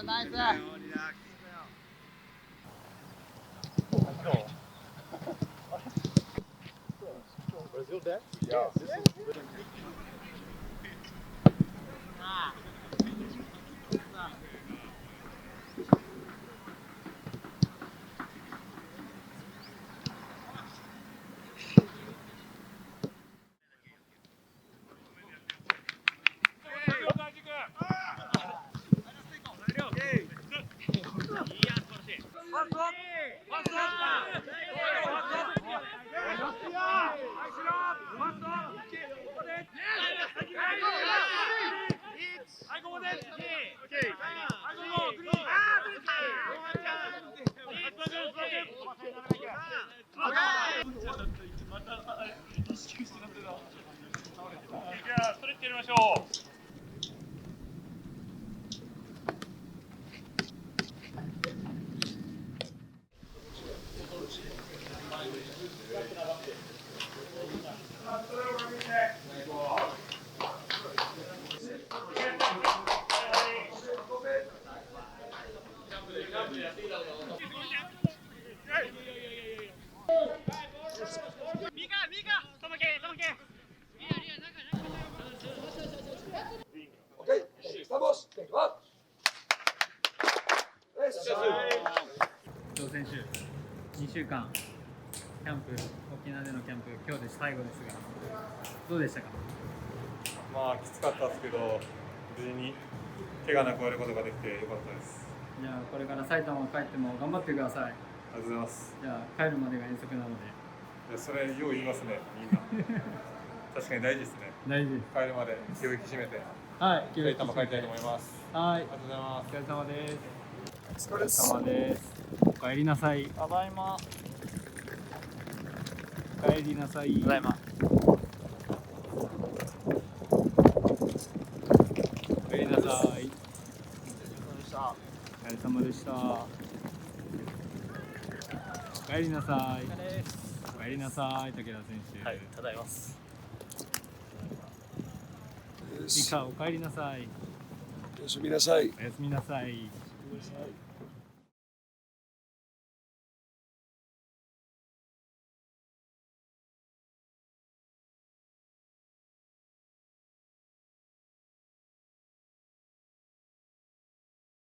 ナイス。Brazil deck? Yeah.伊藤選手、2週間キャンプ、沖縄でのキャンプ、今日で最後ですが、どうでしたか？まあきつかったですけど、無事に怪我なく終わることができてよかったです。じゃあこれから埼玉帰っても頑張ってください。ありがとうございます。じゃあ帰るまでが遠足なので。いやそれよう言いますね、みんな。確かに大事ですね。大事です。帰るまで気を引き締めて、はい、埼玉帰りたいと思います。はい、ありがとうございます。お疲れ様です。お疲れ様です。お帰りなさい。ただいま。お帰りなさい。ただいま。お帰りなさい。お疲れ様でした。お帰りなさい。お帰りなさい、武田選手。はい、ただいます。リカ、お帰りなさい。おやすみなさい。おやすみなさい。おやすみなさい。